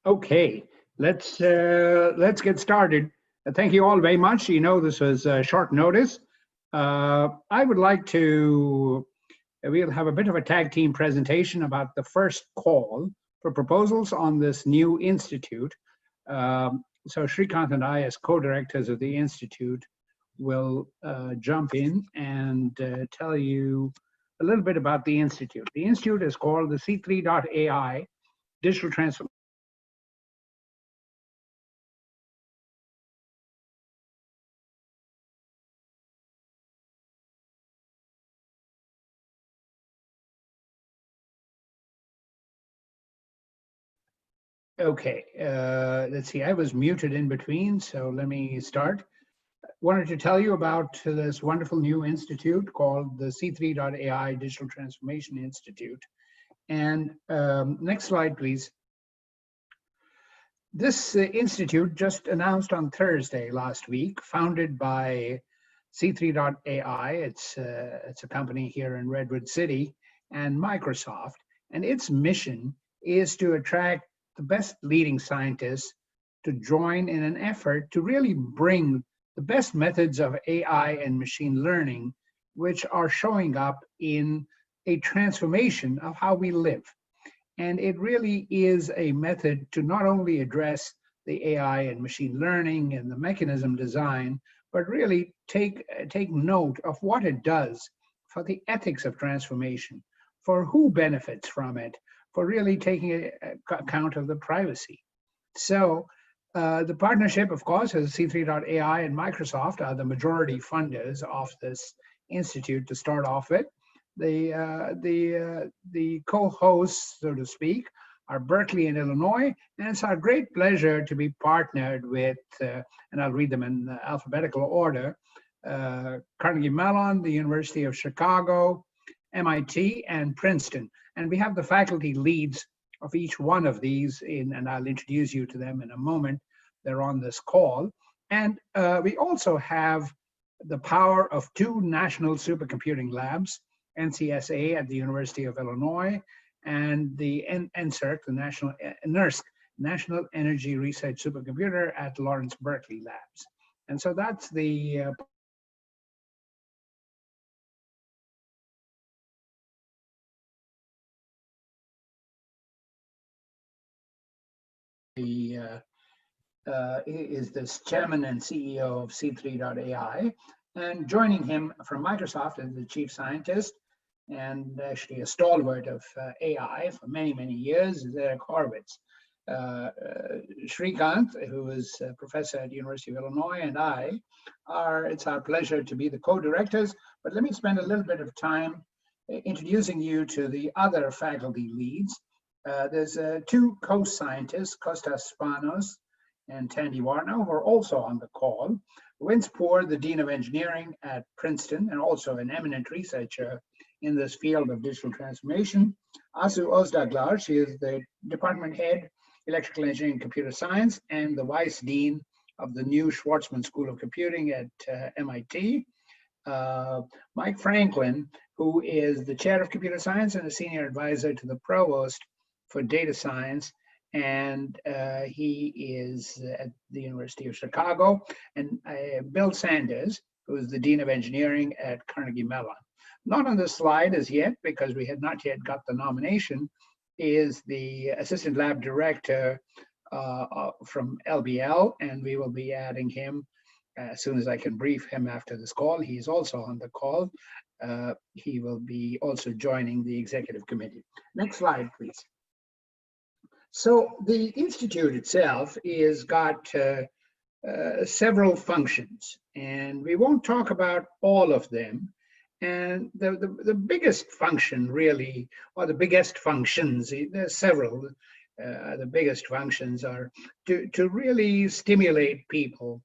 Okay, let's get started. Thank you all very much. You know, this was short notice. I would like to. We'll have a bit of a tag team presentation about the first call for proposals on this new institute. So Shrikant and I, as co-directors of the institute, will jump in and tell you a little bit about the institute. The institute is called the C3.ai Digital Transformation. Okay, let's see. I was muted in between, so let me start. Wanted to tell you about this wonderful new institute called the C3.ai Digital Transformation Institute. And next slide, please. This institute just announced on Thursday last week, founded by C3.ai. It's a company here in Redwood City, and Microsoft. And its mission is to attract the best leading scientists to join in an effort to really bring the best methods of AI and machine learning, which are showing up in a transformation of how we live. And it really is a method to not only address the AI and machine learning and the mechanism design, but really take note of what it does for the ethics of transformation, for who benefits from it, for really taking account of the privacy. So the partnership, of course, is C3.ai and Microsoft are the majority funders of this institute to start off with. The co-hosts, so to speak, are Berkeley and Illinois, and it's our great pleasure to be partnered with, and I'll read them in alphabetical order, Carnegie Mellon, the University of Chicago, MIT, and Princeton. And we have the faculty leads of each one of these, and I'll introduce you to them in a moment. They're on this call. And we also have the power of two national supercomputing labs, NCSA at the University of Illinois, and the NSERC, the NERSC, National Energy Research Supercomputer at Lawrence Berkeley Labs. And so that's the is this chairman and CEO of C3.ai, and joining him from Microsoft as the chief scientist and actually a stalwart of AI for many, many years, is Eric Horowitz. Shrikant, who is a professor at the University of Illinois, and it's our pleasure to be the co-directors, but let me spend a little bit of time introducing you to the other faculty leads. There's two co-scientists, Kostas Spanos and Tandy Warno, who are also on the call. Vince Poor, the Dean of Engineering at Princeton, and also an eminent researcher in this field of digital transformation. Asu Ozdaglar, she is the department head, electrical engineering and computer science, and the vice dean of the new Schwarzman School of Computing at MIT. Mike Franklin, who is the chair of computer science and a senior advisor to the provost for data science, and he is at the University of Chicago, and Bill Sanders, who is the Dean of Engineering at Carnegie Mellon. Not on this slide as yet, because we had not yet got the nomination, is the Assistant Lab Director from LBL, and we will be adding him as soon as I can brief him after this call. He's also on the call. He will be also joining the executive committee. Next slide, please. So the Institute itself is got several functions, and we won't talk about all of them. And the biggest function really, or the biggest functions, there's several, the biggest functions are to really stimulate people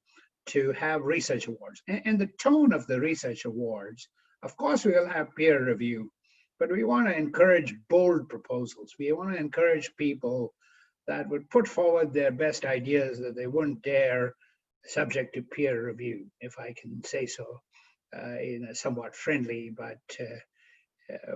to have research awards. And the tone of the research awards, of course, we will have peer review, but we want to encourage bold proposals. We want to encourage people that would put forward their best ideas that they wouldn't dare subject to peer review, if I can say so, in a somewhat friendly but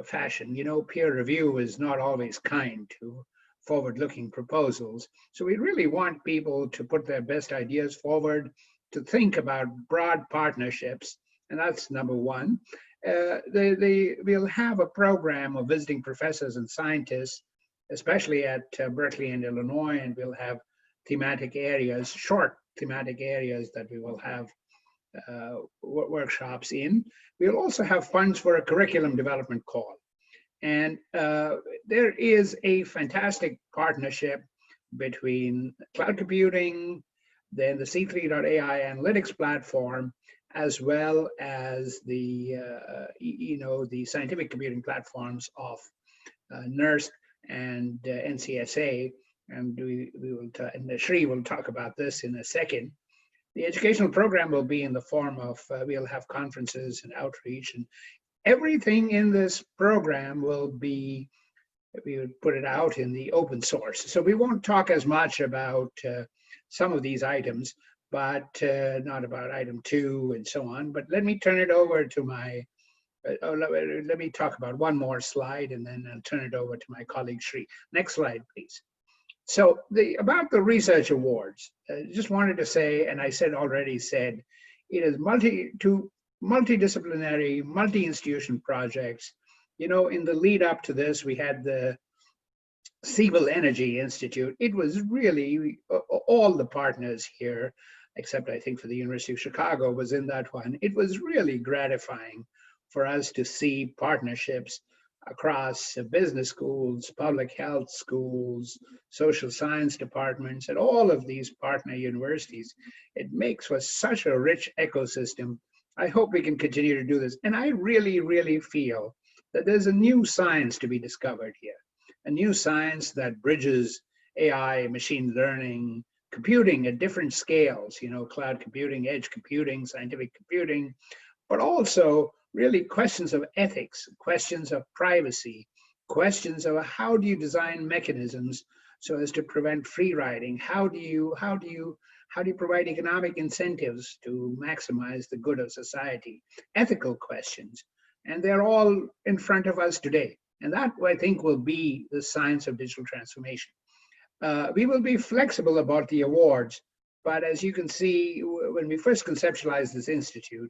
fashion. You know, peer review is not always kind to forward-looking proposals. So we really want people to put their best ideas forward, to think about broad partnerships, and that's number one. We'll have a program of visiting professors and scientists, especially at Berkeley and Illinois, and we'll have thematic areas, short thematic areas that we will have workshops in. We'll also have funds for a curriculum development call. And there is a fantastic partnership between cloud computing, then the C3.ai analytics platform, as well as the the scientific computing platforms of NERSC and NCSA. And we will, and Shri will talk about this in a second. The educational program will be in the form of, we'll have conferences and outreach, and everything in this program will be, we would put it out in the open source. So we won't talk as much about some of these items, but not about item 2 and so on. But let me turn it over to my, let me talk about one more slide, and then I'll turn it over to my colleague Shri. Next slide, please. So about the research awards, just wanted to say, and I already said, it is multidisciplinary, multi-institution projects. You know, in the lead up to this, we had the Civil Energy Institute. It was really all the partners here, except I think for the University of Chicago was in that one. It was really gratifying for us to see partnerships across business schools, public health schools, social science departments, and all of these partner universities. It makes for such a rich ecosystem. I hope we can continue to do this. And I really, really feel that there's a new science to be discovered here, a new science that bridges AI, machine learning, computing at different scales, you know, cloud computing, edge computing, scientific computing, but also really questions of ethics, questions of privacy, questions of how do you design mechanisms so as to prevent free riding? How do you provide economic incentives to maximize the good of society? Ethical questions, and they're all in front of us today. And that, I think, will be the science of digital transformation. We will be flexible about the awards, but as you can see, when we first conceptualized this institute,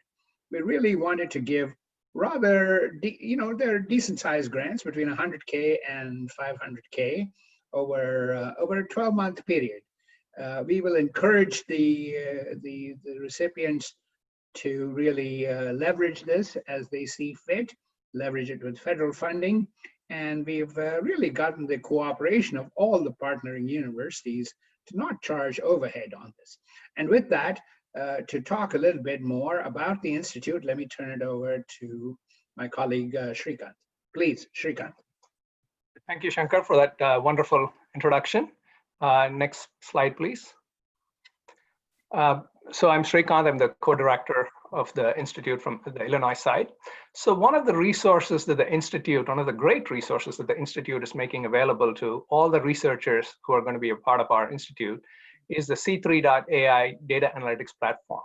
we really wanted to give rather, there are decent sized grants between 100K and 500K over a 12-month period. We will encourage the recipients to really leverage this as they see fit, leverage it with federal funding. And we've really gotten the cooperation of all the partnering universities to not charge overhead on this. And with that, to talk a little bit more about the Institute, let me turn it over to my colleague, Shrikant. Please, Shrikant. Thank you, Shankar, for that wonderful introduction. Next slide, please. So I'm Shrikant, I'm the co-director of the Institute from the Illinois side. So one of the resources that the Institute, one of the great resources that the Institute is making available to all the researchers who are going to be a part of our Institute is the C3.ai data analytics platform.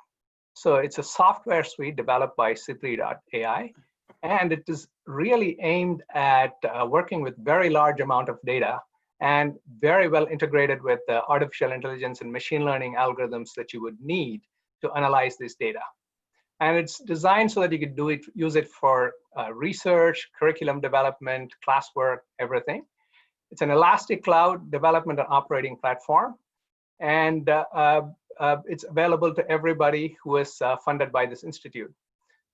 So it's a software suite developed by C3.ai, and it is really aimed at working with very large amount of data and very well integrated with the artificial intelligence and machine learning algorithms that you would need to analyze this data. And it's designed so that you could use it for research, curriculum development, classwork, everything. It's an elastic cloud development and operating platform. And it's available to everybody who is funded by this institute.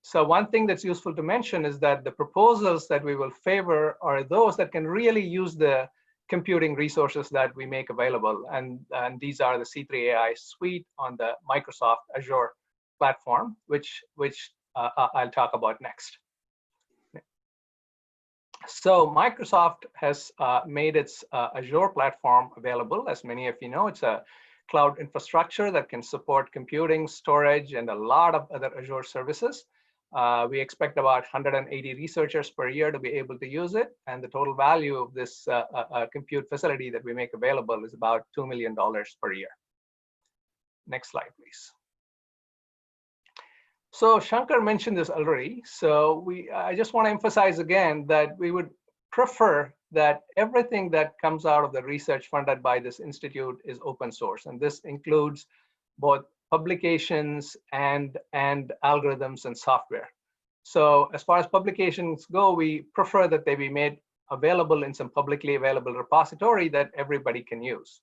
So one thing that's useful to mention is that the proposals that we will favor are those that can really use the computing resources that we make available. And these are the C3.ai suite on the Microsoft Azure platform, which I'll talk about next. So Microsoft has made its Azure platform available. As many of you know, it's a cloud infrastructure that can support computing, storage, and a lot of other Azure services. We expect about 180 researchers per year to be able to use it. And the total value of this compute facility that we make available is about $2 million per year. Next slide, please. So Shankar mentioned this already. So I just want to emphasize again that we would prefer that everything that comes out of the research funded by this institute is open source. And this includes both publications and algorithms and software. So as far as publications go, we prefer that they be made available in some publicly available repository that everybody can use.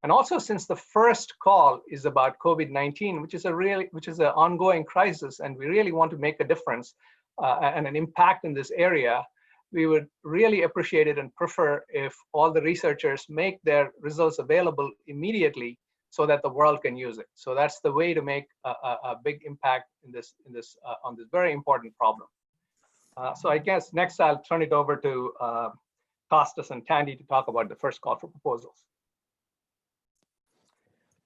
And also, since the first call is about COVID-19, which is an ongoing crisis, and we really want to make a difference and an impact in this area, we would really appreciate it and prefer if all the researchers make their results available immediately so that the world can use it. So that's the way to make a big impact on this very important problem. So I guess next I'll turn it over to Costas and Tandy to talk about the first call for proposals.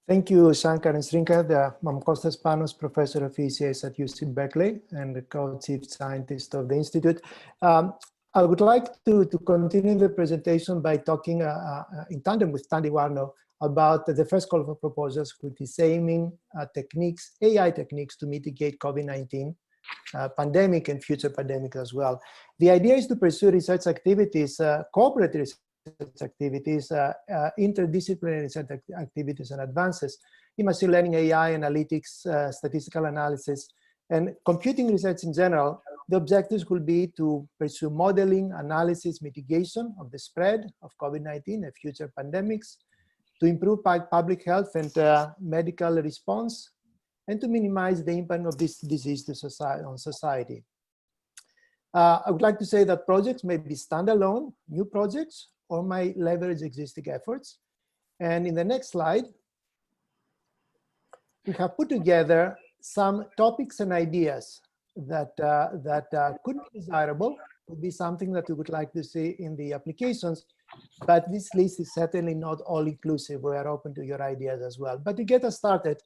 Thank you, Shankar and Srinkar. I'm Costas Panos, Professor of ECS at UC Berkeley and the co-chief scientist of the Institute. I would like to continue the presentation by talking in tandem with Tandy Warno about the first call for proposals, which is aiming at techniques, AI techniques to mitigate COVID-19 pandemic and future pandemics as well. The idea is to pursue research activities, cooperative research activities, interdisciplinary research activities and advances in machine learning, AI, analytics, statistical analysis, and computing research in general. The objectives will be to pursue modeling, analysis, mitigation of the spread of COVID-19 and future pandemics, to improve public health and medical response, and to minimize the impact of this disease to society. I would like to say that projects may be standalone, new projects, or may leverage existing efforts. And in the next slide, we have put together some topics and ideas that could be desirable, would be something that we would like to see in the applications, but this list is certainly not all inclusive. We are open to your ideas as well. But to get us started,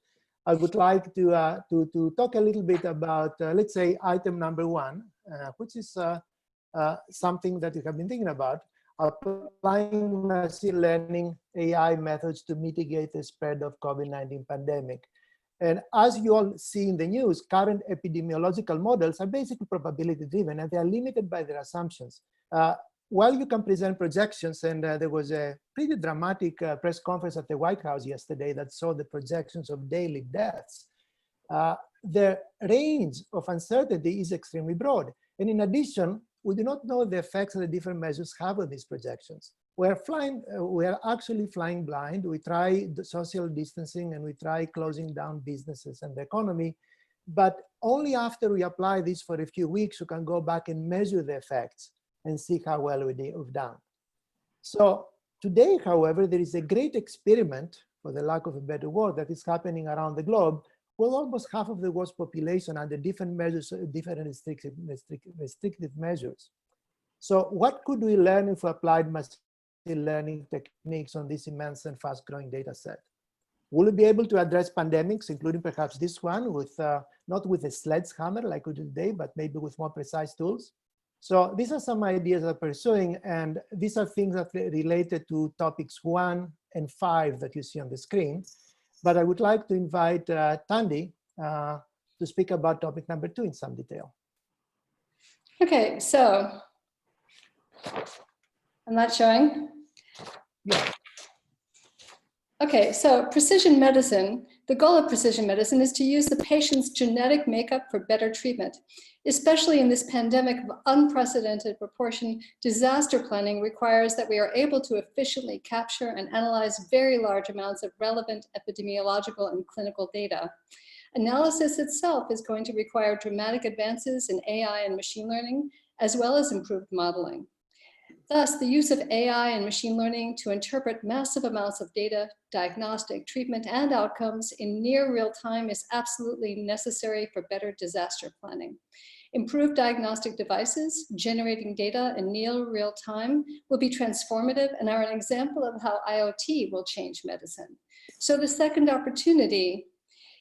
I would like to talk a little bit about, let's say, item number one, which is something that we have been thinking about, applying machine learning AI methods to mitigate the spread of COVID-19 pandemic. And as you all see in the news, current epidemiological models are basically probability driven, and they are limited by their assumptions. While you can present projections, and there was a pretty dramatic press conference at the White House yesterday that saw the projections of daily deaths, the range of uncertainty is extremely broad. And in addition, we do not know the effects that the different measures have on these projections. We are actually flying blind. We try the social distancing and we try closing down businesses and the economy, but only after we apply this for a few weeks, we can go back and measure the effects and see how well we've done. So today, however, there is a great experiment, for the lack of a better word, that is happening around the globe, with almost half of the world's population under different measures, different restrictive measures. So what could we learn if we applied machine learning techniques on this immense and fast-growing data set? Will we be able to address pandemics, including perhaps this one, with not with a sledgehammer like we do today, but maybe with more precise tools? So these are some ideas that we're pursuing, and these are things that are related to topics 1 and 5 that you see on the screen. But I would like to invite Tandy to speak about topic number 2 in some detail. Okay, so I'm not showing. Yeah. Okay, so precision medicine, the goal of precision medicine is to use the patient's genetic makeup for better treatment. Especially in this pandemic of unprecedented proportion, disaster planning requires that we are able to efficiently capture and analyze very large amounts of relevant epidemiological and clinical data. Analysis itself is going to require dramatic advances in AI and machine learning, as well as improved modeling. Thus, the use of AI and machine learning to interpret massive amounts of data, diagnostic, treatment, and outcomes in near real time is absolutely necessary for better disaster planning. Improved diagnostic devices generating data in near real time will be transformative and are an example of how IoT will change medicine. So the second opportunity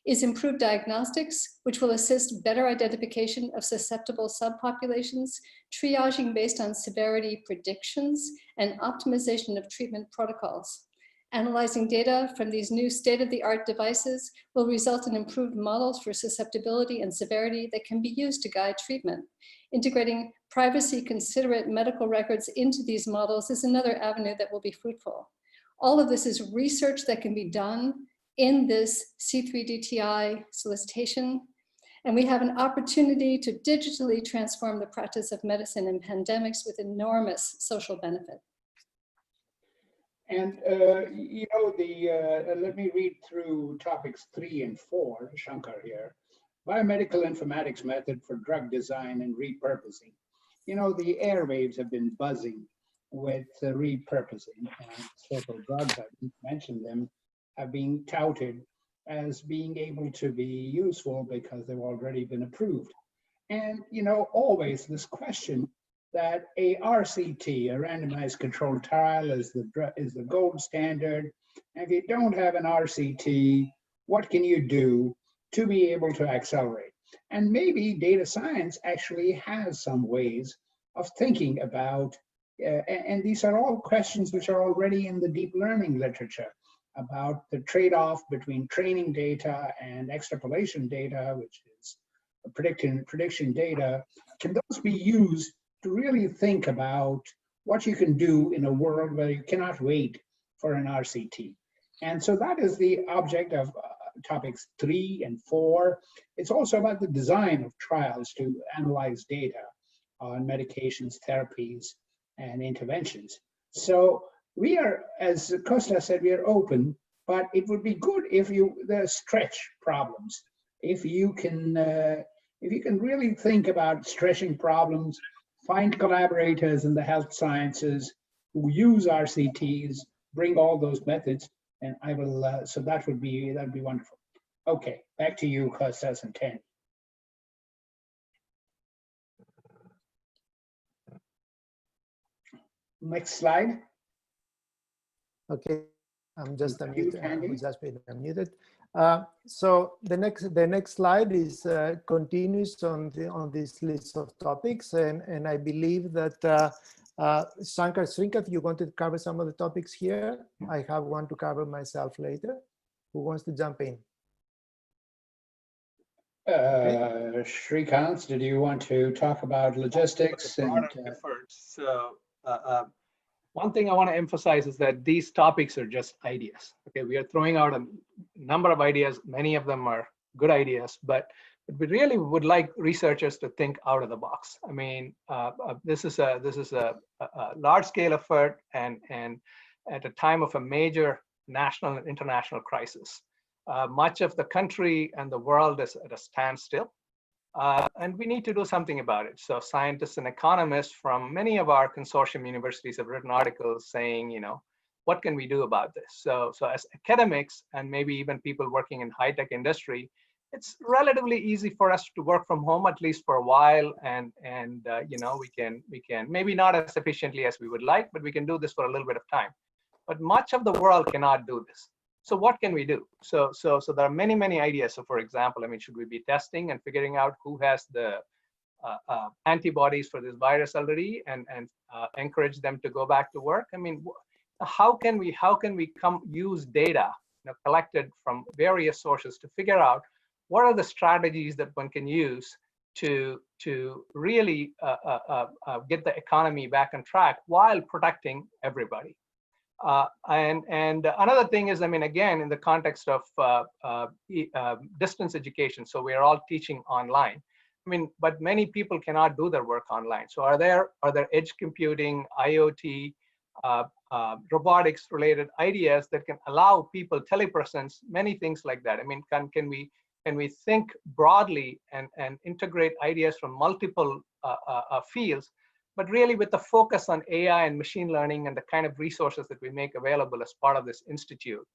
is improved diagnostics, which will assist better identification of susceptible subpopulations, triaging based on severity predictions, and optimization of treatment protocols. Analyzing data from these new state-of-the-art devices will result in improved models for susceptibility and severity that can be used to guide treatment. Integrating privacy considerate medical records into these models is another avenue that will be fruitful. All of this is research that can be done in this C3DTI solicitation. And we have an opportunity to digitally transform the practice of medicine in pandemics with enormous social benefit. And, you know, let me read through topics 3 and 4, Shankar here. Biomedical informatics method for drug design and repurposing. You know, the airwaves have been buzzing with repurposing, and several drugs, I didn't mention them, have been touted as being able to be useful because they've already been approved. And, you know, always this question that a RCT, a randomized controlled trial, is the gold standard. And if you don't have an RCT, what can you do to be able to accelerate? And maybe data science actually has some ways of thinking about, and these are all questions which are already in the deep learning literature, about the trade-off between training data and extrapolation data, which is prediction data. Can those be used to really think about what you can do in a world where you cannot wait for an RCT? And so that is the object of topics 3 and 4. It's also about the design of trials to analyze data on medications, therapies, and interventions. So we are, as Costa said, we are open, but it would be good if the stretch problems, if you can really think about stretching problems, find collaborators in the health sciences who use RCTs, bring all those methods, and I will. So that'd be wonderful. Okay, back to you, Costas and Tanny. Next slide. Okay, I'm just Unmute, Andy. unmuted. So the next slide is continues on this list of topics, and I believe that Shankar Srinkath, you want to cover some of the topics here. I have one to cover myself later. Who wants to jump in? Srikanth, did you want to talk about logistics and efforts? So one thing I want to emphasize is that these topics are just ideas. Okay, we are throwing out a number of ideas. Many of them are good ideas, but we really would like researchers to think out of the box. I mean, this is a large-scale effort, and at a time of a major national and international crisis. Much of the country and the world is at a standstill, and we need to do something about it. So scientists and economists from many of our consortium universities have written articles saying, you know, what can we do about this? So as academics and maybe even people working in high-tech industry, it's relatively easy for us to work from home, at least for a while, and you know, we can maybe not as efficiently as we would like, but we can do this for a little bit of time. But much of the world cannot do this. So what can we do? So there are many ideas. So for example, I mean, should we be testing and figuring out who has the antibodies for this virus already, and encourage them to go back to work? I mean, how can we use data, you know, collected from various sources to figure out what are the strategies that one can use to really get the economy back on track while protecting everybody. And another thing is, I mean, again, in the context of distance education, so we are all teaching online. I mean, but many people cannot do their work online. So are there edge computing, IoT, robotics related ideas that can allow people, telepresence, many things like that? I mean, can we think broadly and integrate ideas from multiple fields, but really with the focus on AI and machine learning and the kind of resources that we make available as part of this institute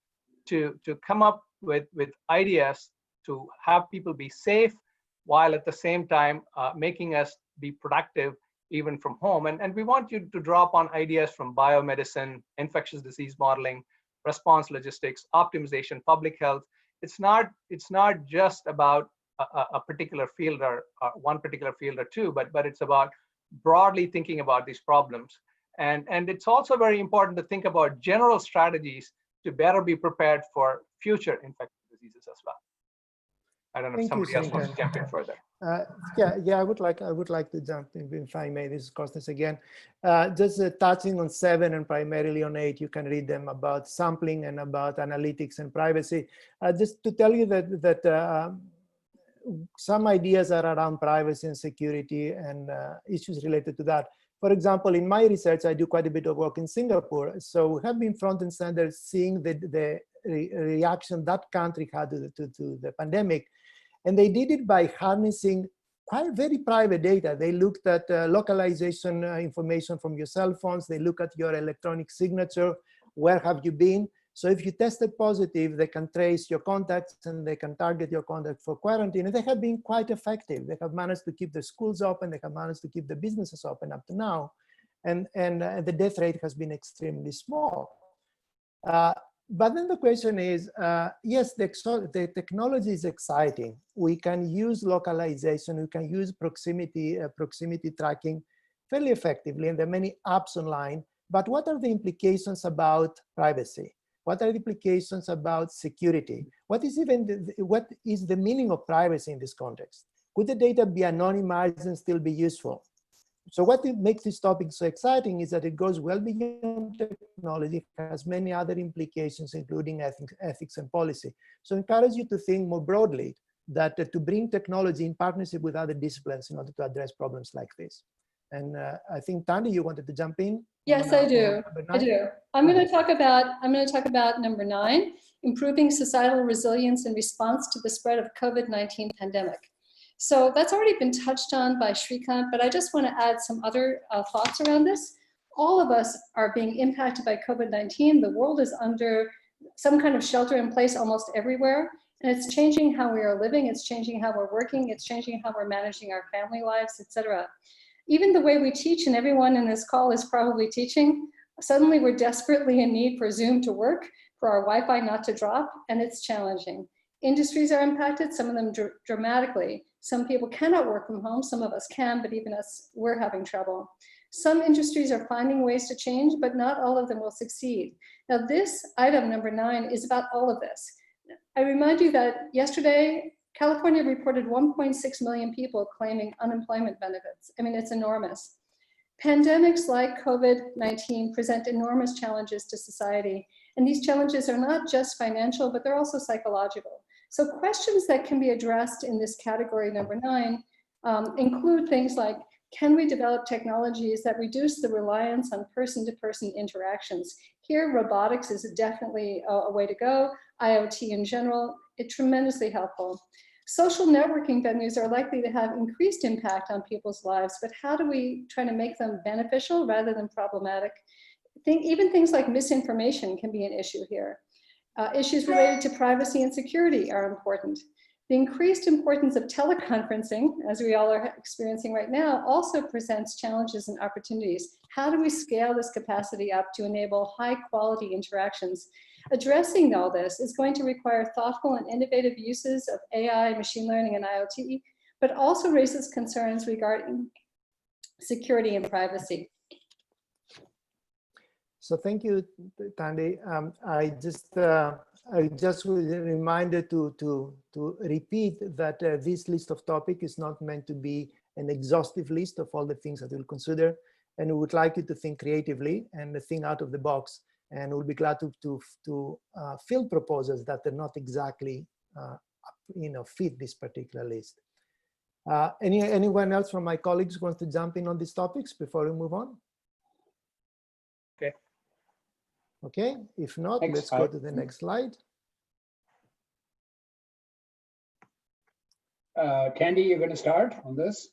to come up with ideas to have people be safe while at the same time making us be productive even from home. And we want you to draw upon ideas from biomedicine, infectious disease modeling, response logistics, optimization, public health. It's not just about a particular field or one particular field or two, but it's about broadly thinking about these problems. And it's also very important to think about general strategies to better be prepared for future infectious diseases as well. I don't know if Thank you, somebody else wants to Senator. jump in further. Yeah, I would like to jump in if I may. This is Costas again. Just touching on 7 and primarily on 8, you can read them about sampling and about analytics and privacy. Just to tell you that some ideas are around privacy and security and issues related to that. For example, in my research, I do quite a bit of work in Singapore. So we have been front and center seeing the reaction that country had to the pandemic. And they did it by harnessing quite very private data. They looked at localization information from your cell phones. They look at your electronic signature. Where have you been? So if you tested positive, they can trace your contacts and they can target your contact for quarantine. And they have been quite effective. They have managed to keep the schools open. They have managed to keep the businesses open up to now. And the death rate has been extremely small. But then the question is, yes, the technology is exciting. We can use localization. We can use proximity tracking fairly effectively. And there are many apps online. But what are the implications about privacy? What are the implications about security? What is the meaning of privacy in this context? Could the data be anonymized and still be useful? So what makes this topic so exciting is that it goes well beyond technology, has many other implications, including ethics and policy. So I encourage you to think more broadly that to bring technology in partnership with other disciplines in order to address problems like this. And I think, Tandy, you wanted to jump in? Yes, I do. I'm going to talk about number 9, improving societal resilience in response to the spread of COVID-19 pandemic. So that's already been touched on by Shrikant, but I just want to add some other thoughts around this. All of us are being impacted by COVID-19. The world is under some kind of shelter in place almost everywhere, and it's changing how we are living. It's changing how we're working. It's changing how we're managing our family lives, etc. Even the way we teach, and everyone in this call is probably teaching, suddenly we're desperately in need for Zoom to work, for our Wi-Fi not to drop, and it's challenging. Industries are impacted, some of them dramatically. Some people cannot work from home, some of us can, but even us, we're having trouble. Some industries are finding ways to change, but not all of them will succeed. Now this item, number 9, is about all of this. I remind you that yesterday, California reported 1.6 million people claiming unemployment benefits. I mean, it's enormous. Pandemics like COVID-19 present enormous challenges to society. And these challenges are not just financial, but they're also psychological. So questions that can be addressed in this category number 9 include things like, can we develop technologies that reduce the reliance on person-to-person interactions? Here, robotics is definitely a way to go. IoT in general, it's tremendously helpful. Social networking venues are likely to have increased impact on people's lives, but how do we try to make them beneficial rather than problematic? Even things like misinformation can be an issue here. Issues related to privacy and security are important. The increased importance of teleconferencing, as we all are experiencing right now, also presents challenges and opportunities. How do we scale this capacity up to enable high quality interactions? Addressing all this is going to require thoughtful and innovative uses of AI, machine learning, and IoT, but also raises concerns regarding security and privacy. So thank you, Tandy. I just was reminded to repeat that this list of topics is not meant to be an exhaustive list of all the things that we'll consider, and we would like you to think creatively and think out of the box. And we'll be glad to fill proposals that are not exactly fit this particular list. Anyone else from my colleagues wants to jump in on these topics before we move on? Okay. Okay, if not, let's go to the next slide. Candy, you're going to start on this?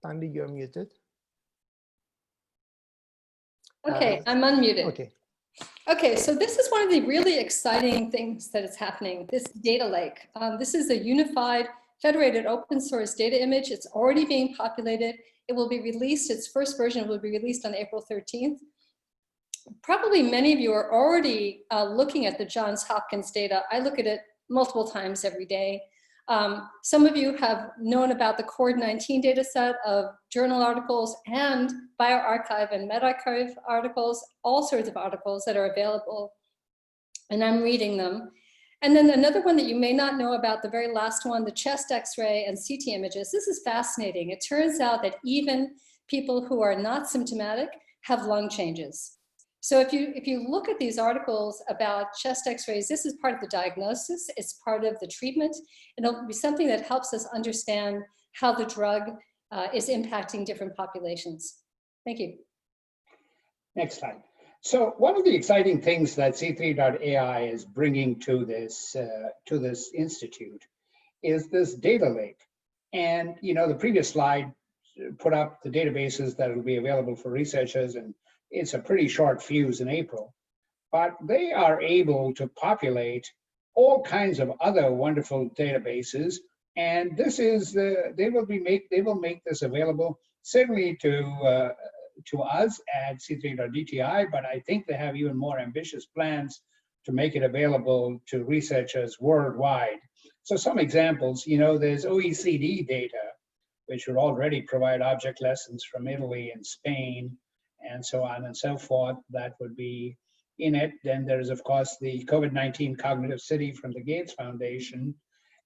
Tandy, you're muted. Okay, I'm unmuted. Okay. Okay, so this is one of the really exciting things that is happening, this data lake. This is a unified, federated open source data image. It's already being populated. It will be released, its first version will be released on April 13th. Probably many of you are already looking at the Johns Hopkins data. I look at it multiple times every day. Some of you have known about the CORD-19 data set of journal articles and bioRxiv and medRxiv articles, all sorts of articles that are available, and I'm reading them. And then another one that you may not know about, the very last one, the chest X-ray and CT images. This is fascinating. It turns out that even people who are not symptomatic have lung changes. So if you look at these articles about chest X-rays, this is part of the diagnosis, it's part of the treatment, and it'll be something that helps us understand how the drug is impacting different populations. Thank you. Next slide. So one of the exciting things that C3.ai is bringing to this institute is this data lake. And the previous slide put up the databases that will be available for researchers, and it's a pretty short fuse in April. But they are able to populate all kinds of other wonderful databases, and this is they will make this available certainly to us at C3.DTI, but I think they have even more ambitious plans to make it available to researchers worldwide. So some examples, there's OECD data, which would already provide object lessons from Italy and Spain, and so on and so forth. That would be in it. Then there's, of course, the COVID-19 Cognitive City from the Gates Foundation.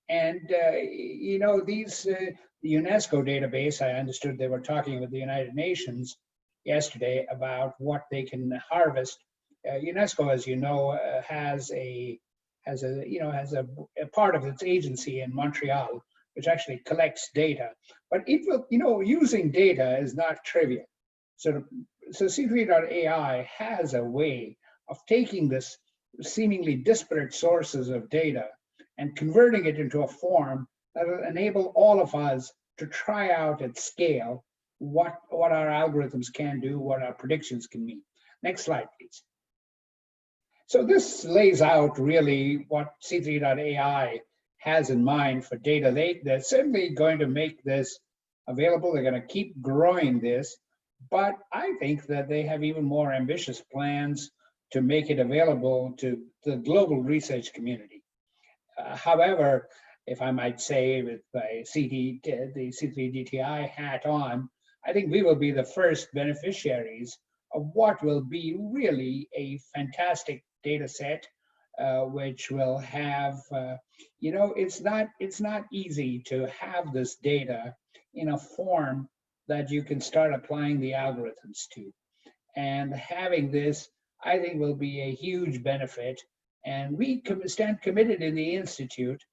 And, the UNESCO database, I understood they were talking with the United Nations yesterday about what they can harvest. UNESCO, as you know, has a part of its agency in Montreal, which actually collects data. But it will, using data is not trivial. So C3.ai has a way of taking this seemingly disparate sources of data and converting it into a form that will enable all of us to try out at scale what our algorithms can do, what our predictions can mean. Next slide, please. So this lays out really what C3.ai has in mind for data lake. They're certainly going to make this available. They're going to keep growing this, but I think that they have even more ambitious plans to make it available to the global research community. However, if I might say, with the C3DTI hat on, I think we will be the first beneficiaries of what will be really a fantastic data set, which will have, it's not easy to have this data in a form that you can start applying the algorithms to. And having this, I think, will be a huge benefit. And we stand committed in the Institute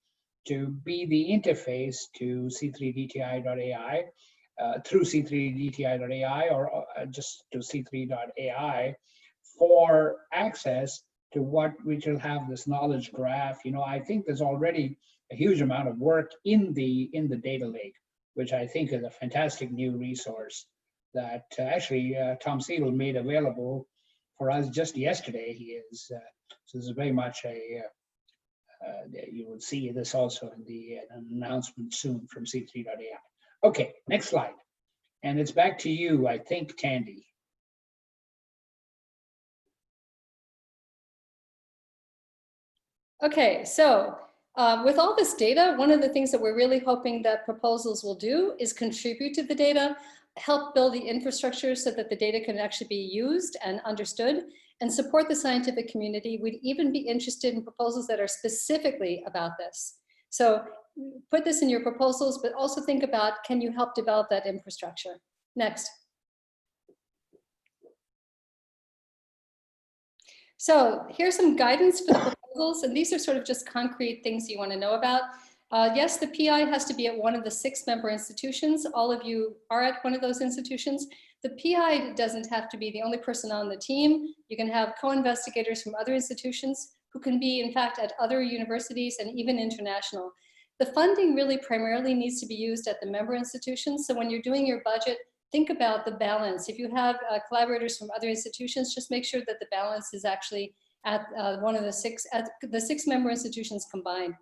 to be the interface to C3DTI.ai, through C3DTI.ai, or just to C3.ai for access to what we will have this knowledge graph. I think there's already a huge amount of work in the data lake, which I think is a fantastic new resource that actually Tom Siegel made available for us just yesterday. He is, so this is very much you will see this also in an announcement soon from C3.ai. Okay, next slide. And it's back to you, I think, Tandy. Okay, so with all this data, one of the things that we're really hoping that proposals will do is contribute to the data, help build the infrastructure so that the data can actually be used and understood, and support the scientific community. We'd even be interested in proposals that are specifically about this. So put this in your proposals, but also think about, can you help develop that infrastructure? Next. So here's some guidance for the proposals, and these are sort of just concrete things you want to know about. Yes, the PI has to be at one of the 6 member institutions. All of you are at one of those institutions. The PI doesn't have to be the only person on the team. You can have co-investigators from other institutions who can be, in fact, at other universities and even international. The funding really primarily needs to be used at the member institutions. So when you're doing your budget, think about the balance. If you have collaborators from other institutions, just make sure that the balance is actually at one of the 6 member institutions combined.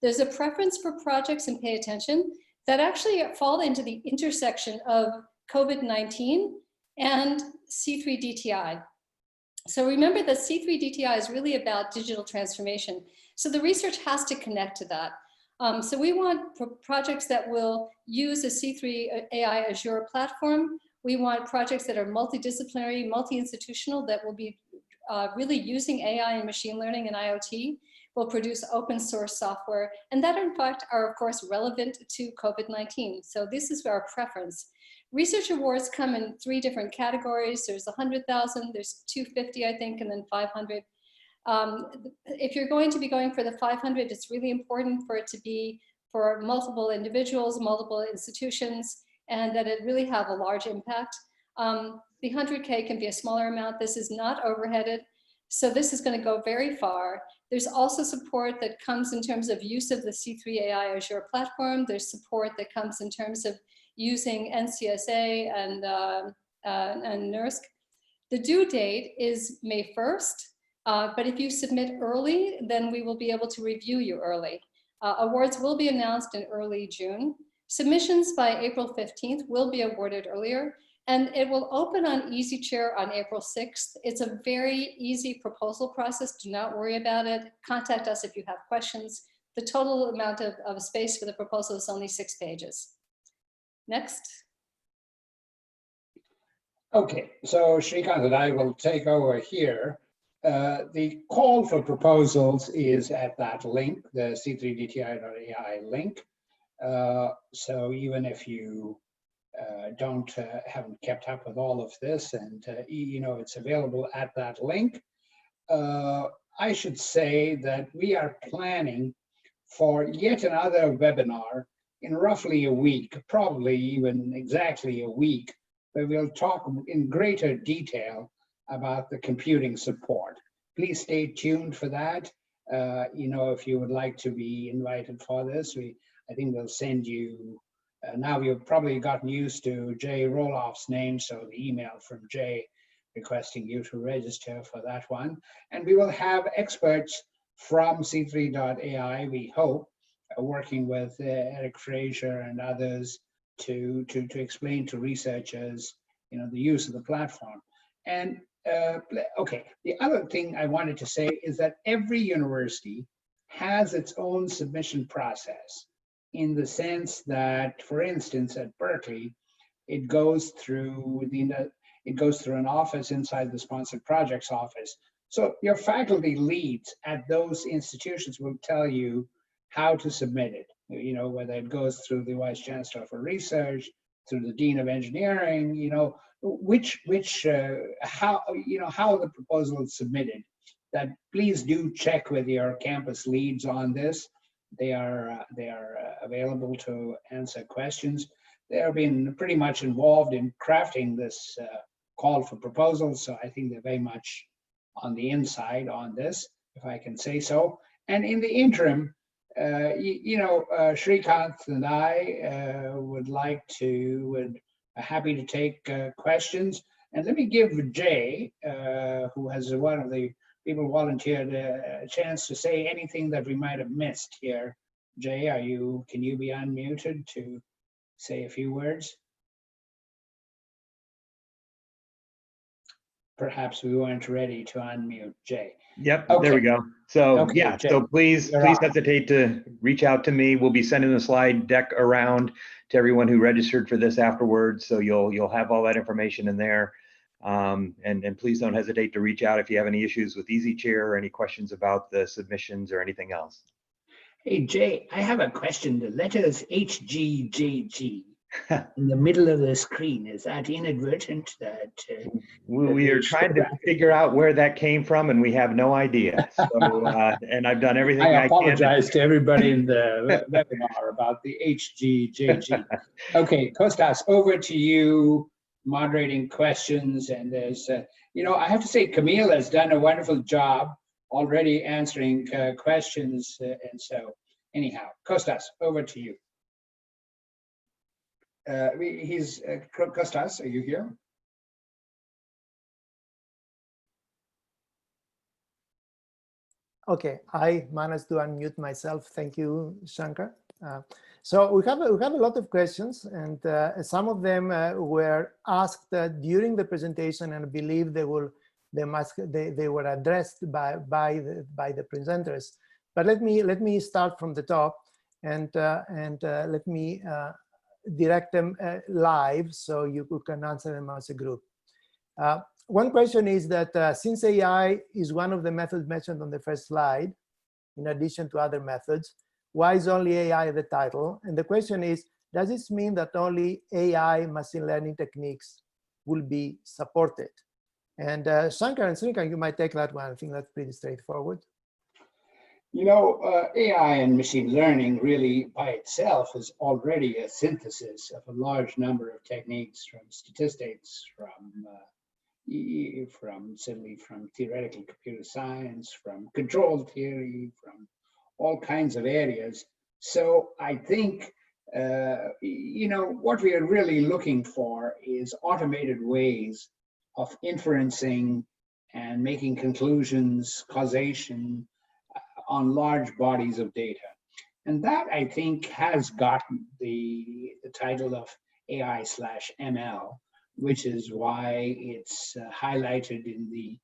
There's a preference for projects, and pay attention, that actually fall into the intersection of COVID-19 and C3DTI. So remember that C3DTI is really about digital transformation. So the research has to connect to that. So we want projects that will use a C3.ai Azure platform. We want projects that are multidisciplinary, multi-institutional, that will be really using AI and machine learning and IoT. will produce open source software, and that in fact are of course relevant to COVID-19. So this is our preference. Research awards come in 3 different categories. There's 100,000, there's 250, I think, and then 500. If you're going to be going for the 500, it's really important for it to be for multiple individuals, multiple institutions, and that it really have a large impact. The 100K can be a smaller amount. This is not overheaded. So this is going to go very far. There's also support that comes in terms of use of the C3AI Azure platform. There's support that comes in terms of using NCSA and NERSC. The due date is May 1st, but if you submit early, then we will be able to review you early. Awards will be announced in early June. Submissions by April 15th will be awarded earlier, and it will open on EasyChair on April 6th. It's a very easy proposal process. Do not worry about it. Contact us if you have questions. The total amount of space for the proposal is only 6 pages. Next. Okay, so Srikanth and I will take over here. The call for proposals is at that link, the C3DTI.ai link. So even if you haven't kept up with all of this, and you know, it's available at that link. I should say that we are planning for yet another webinar in roughly a week, probably even exactly a week, where we'll talk in greater detail about the computing support. Please stay tuned for that. You know, if you would like to be invited for this, I think we'll send you. Now you've probably gotten used to Jay Roloff's name, so the email from Jay requesting you to register for that one. And we will have experts from C3.ai, we hope, working with Eric Fraser and others to explain to researchers, you know, the use of the platform. And okay, the other thing I wanted to say is that every university has its own submission process, in the sense that, for instance, at Berkeley, it goes through an office inside the sponsored projects office. So your faculty leads at those institutions will tell you how to submit it. You know, whether it goes through the Vice Chancellor for Research, through the Dean of Engineering, you know, how the proposal is submitted. That please do check with your campus leads on this. They are available to answer questions. They have been pretty much involved in crafting this call for proposals, so I think they're very much on the inside on this, if I can say so. And in the interim, Srikanth and I would happy to take questions. And let me give Jay, who has one of the people volunteered, a chance to say anything that we might have missed here. Jay, can you be unmuted to say a few words? Perhaps we weren't ready to unmute Jay. Yep, Okay. There we go. So Okay, yeah, Jay, so please hesitate to reach out to me. We'll be sending the slide deck around to everyone who registered for this afterwards. So you'll have all that information in there. And please don't hesitate to reach out if you have any issues with EasyChair or any questions about the submissions or anything else. Hey, Jay, I have a question. The letters HGJG in the middle of the screen, is that inadvertent? We are trying to figure out where that came from, and we have no idea. So, and I've done everything I can. I apologize to everybody in the webinar about the HGJG. Okay, Kostas, over to you, moderating questions. And there's, I have to say, Camille has done a wonderful job already answering questions. And so, anyhow, Kostas, over to you. Kostas, are you here? Okay, I managed to unmute myself. Thank you, Shankar. So we have a lot of questions, and some of them were asked during the presentation, and I believe they were addressed by the presenters. But let me start from the top, and let me direct them live so you can answer them as a group. One question is that since AI is one of the methods mentioned on the first slide, in addition to other methods. Why is only AI the title? And the question is, does this mean that only AI machine learning techniques will be supported? And Shankar and Srikanth, you might take that one. I think that's pretty straightforward. You know, AI and machine learning really by itself is already a synthesis of a large number of techniques, from statistics, from theoretical computer science, from control theory, from all kinds of areas. So I think, you know, what we are really looking for is automated ways of inferencing and making conclusions, causation on large bodies of data. And that, I think, has gotten the title of AI/ML, which is why it's highlighted in the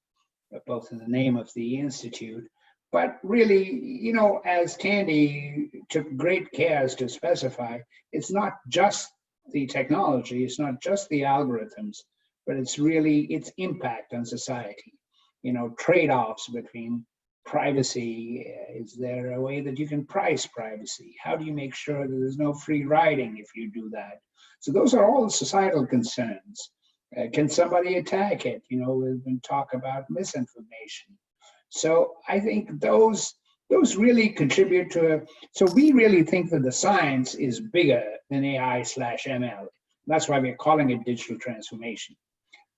both in the name of the institute. But really, you know, as Tandy took great care to specify, it's not just the technology, it's not just the algorithms, but it's really its impact on society. You know, trade-offs between privacy. Is there a way that you can price privacy? How do you make sure that there's no free riding if you do that? So those are all societal concerns. Can somebody attack it? You know, we've been talking about misinformation. So I think those really contribute to so we really think that the science is bigger than AI/ML. That's why we're calling it digital transformation.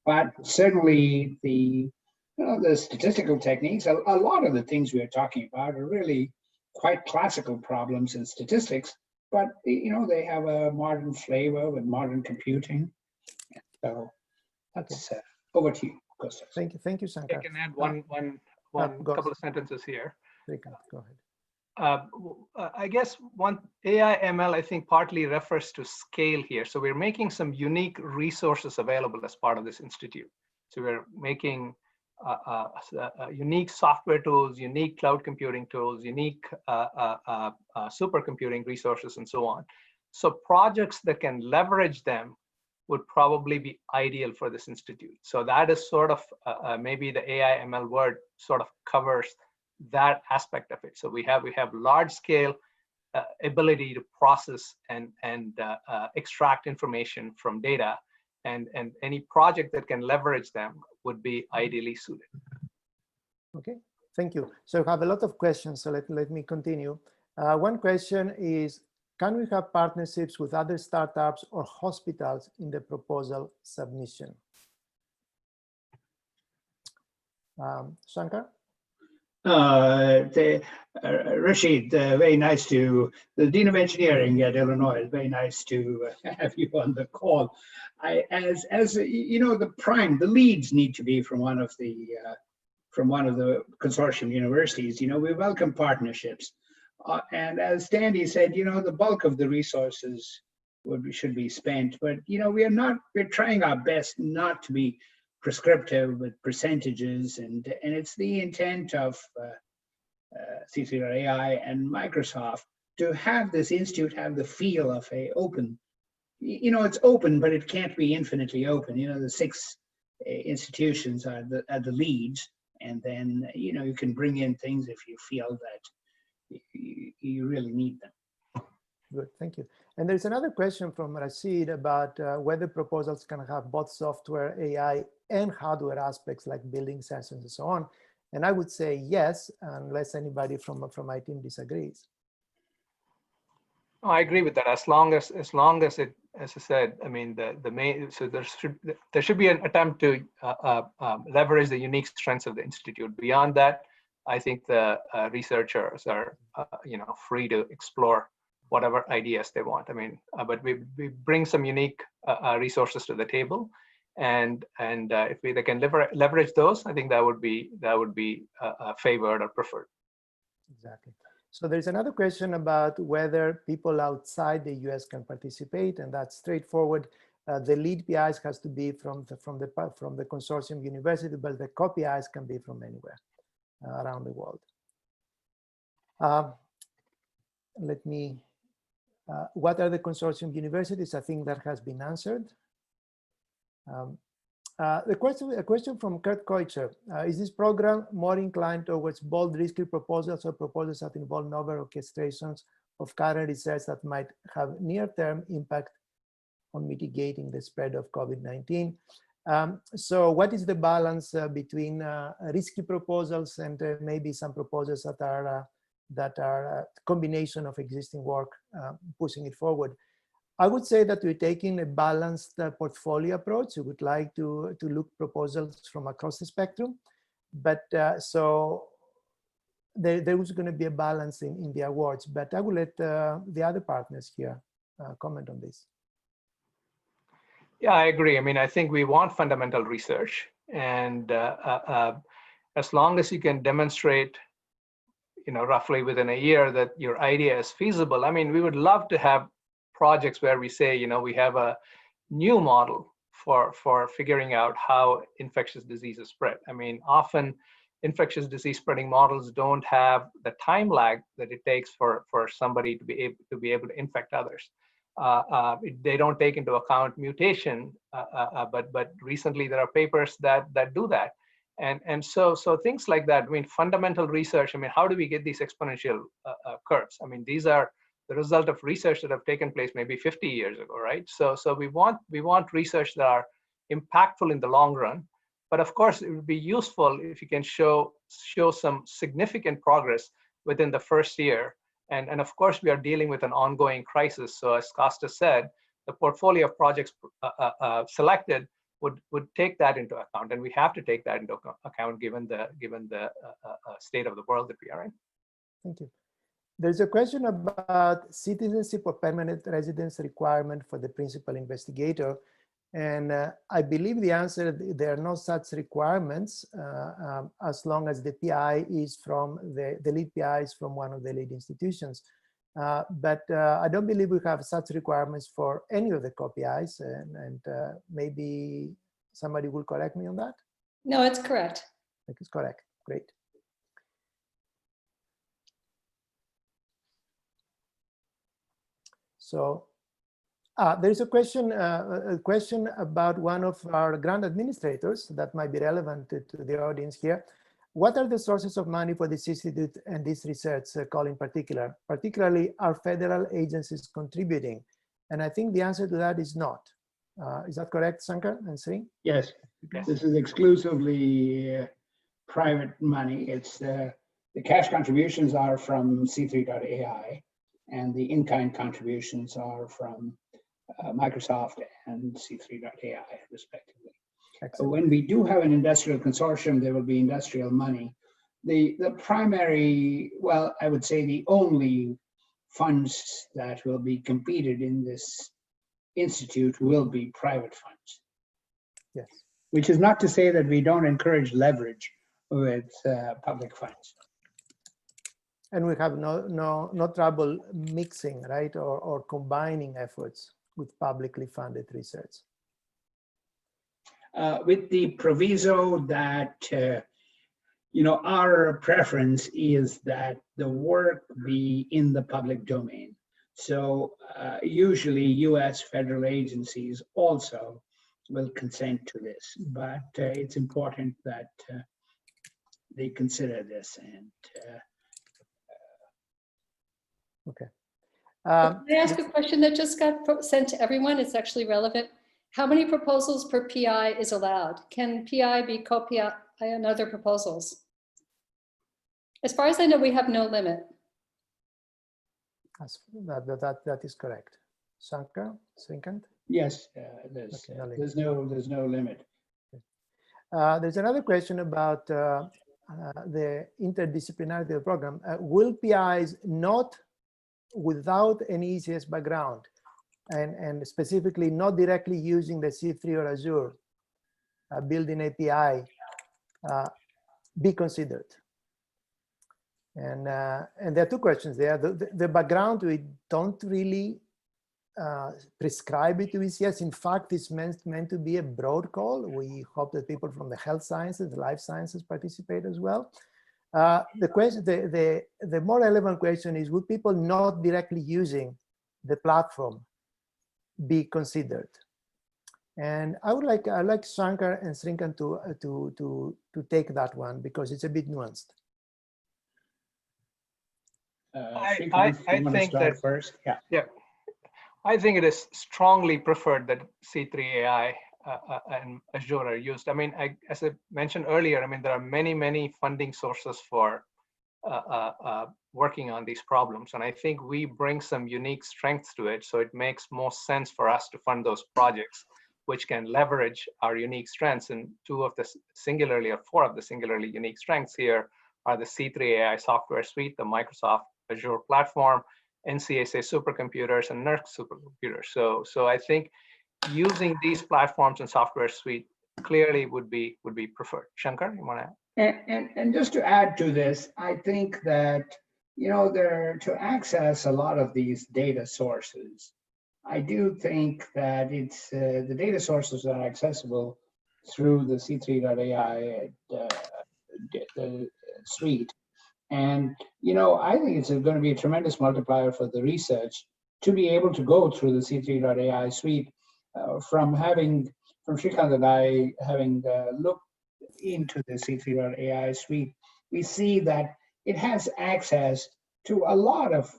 But certainly the statistical techniques, a lot of the things we are talking about are really quite classical problems in statistics, but you know, they have a modern flavor with modern computing. So that's over to you, Gustav. Thank you, Shankar. I can add one couple of sentences here. Go ahead. I guess AI ML, I think, partly refers to scale here. So we're making some unique resources available as part of this institute. So we're making unique software tools, unique cloud computing tools, unique supercomputing resources, and so on. So projects that can leverage them would probably be ideal for this institute. So that is sort of maybe the AI ML word sort of covers that aspect of it. So we have large scale ability to process and extract information from data, and any project that can leverage them would be ideally suited. Okay, thank you. So I have a lot of questions, so let me continue. One question is, can we have partnerships with other startups or hospitals in the proposal submission? Shankar? Rashid, very nice to, the Dean of Engineering at Illinois, very nice to have you on the call. As you know, the leads need to be from one of the consortium universities. You know, we welcome partnerships. And as Standy said, you know, the bulk of the resources should be spent, but you know, we're trying our best not to be prescriptive with percentages, and it's the intent of C3DTI and Microsoft to have this institute have the feel of a open, you know, it's open, but it can't be infinitely open. You know, the 6 institutions are the leads, and then, you know, you can bring in things if you feel that you really need them. Good, thank you. And there's another question from Rashid about whether proposals can have both software, AI, and hardware aspects like building sensors and so on. And I would say yes, unless anybody from my team disagrees. I agree with that. As long as it, as I said, I mean, the main, so there should be an attempt to leverage the unique strengths of the institute. Beyond that, I think the researchers are, you know, free to explore whatever ideas they want. I mean, but we bring some unique resources to the table, and if they can leverage those, I think that would be favored or preferred. Exactly. So there's another question about whether people outside the US can participate, and that's straightforward. The lead PIs has to be from the consortium university, but the co-PIs can be from anywhere around the world. What are the consortium universities? I think that has been answered. A question from Kurt Koicher. Is this program more inclined towards bold, risky proposals or proposals that involve novel orchestrations of current research that might have near-term impact on mitigating the spread of COVID-19? So what is the balance between risky proposals and maybe some proposals that are a combination of existing work pushing it forward? I would say that we're taking a balanced portfolio approach. We would like to look proposals from across the spectrum, but so there was going to be a balance in the awards, but I will let the other partners here comment on this. Yeah, I agree. I mean, I think we want fundamental research, and as long as you can demonstrate, roughly within a year that your idea is feasible. I mean, we would love to have projects where we say, we have a new model for figuring out how infectious diseases spread. I mean, often infectious disease spreading models don't have the time lag that it takes for somebody to be able to infect others. They don't take into account mutation, but recently there are papers that do that. And so things like that. I mean, fundamental research. I mean, how do we get these exponential curves? I mean, these are the result of research that have taken place maybe 50 years ago, right? So we want research that are impactful in the long run. But of course, it would be useful if you can show some significant progress within the first year. And of course, we are dealing with an ongoing crisis. So as Costa said, the portfolio of projects selected would take that into account, and we have to take that into account given the state of the world that we are in. Thank you. There's a question about citizenship or permanent residence requirement for the principal investigator. And I believe the answer, there are no such requirements as long as the PI is from, the lead PI is from one of the lead institutions. But I don't believe we have such requirements for any of the co-PIs, and maybe somebody will correct me on that? No, it's correct. I think it's correct, great. So there is a question about one of our grant administrators that might be relevant to the audience here. What are the sources of money for this institute and this research call in particular? Particularly, are federal agencies contributing? And I think the answer to that is not. Is that correct, Shankar and Sri? Yes, this is exclusively private money. It's the cash contributions are from C3.ai, and the in-kind contributions are from Microsoft and C3.ai, respectively. Excellent. When we do have an industrial consortium, there will be industrial money. The primary, well, I would say the only funds that will be competed in this institute will be private funds. Yes. Which is not to say that we don't encourage leverage with public funds. And we have no trouble mixing, right, or combining efforts with publicly funded research. With the proviso that, our preference is that the work be in the public domain. So usually US federal agencies also will consent to this, but it's important that they consider this. And okay. Can I ask a question that just got sent to everyone? It's actually relevant. How many proposals per PI is allowed? Can PI be co-PI on other proposals? As far as I know, we have no limit. That is correct. Shankar, Srikanth? yes, there's no limit. There's another question about the interdisciplinarity of the program. Will PIs not without any ECS background and specifically not directly using the C3 or Azure building API be considered? And there are two questions there. The background, we don't really prescribe it to ECS. In fact, it's meant to be a broad call. We hope that people from the health sciences, the life sciences participate as well. The more relevant question is, would people not directly using the platform be considered? And I'd like Shankar and Srinkan to take that one because it's a bit nuanced. Srikanth, you want to think start that first? Yeah. yeah, I think it is strongly preferred that C3 AI and Azure are used. I mean, as I mentioned earlier, I mean, there are many funding sources for working on these problems. And I think we bring some unique strengths to it. So it makes more sense for us to fund those projects, which can leverage our unique strengths. And four of the singularly unique strengths here are the C3 AI software suite, the Microsoft Azure platform, NCSA supercomputers, and NERC supercomputers. So I think using these platforms and software suite clearly would be preferred. Shankar, you want to add? And just to add to this, I think that, you know, to access a lot of these data sources, I do think that it's the data sources are accessible through the C3.ai the suite. And, you know, I think it's going to be a tremendous multiplier for the research to be able to go through the C3.ai suite from Srikanth and I having looked into the C3.ai suite, we see that it has access to a lot of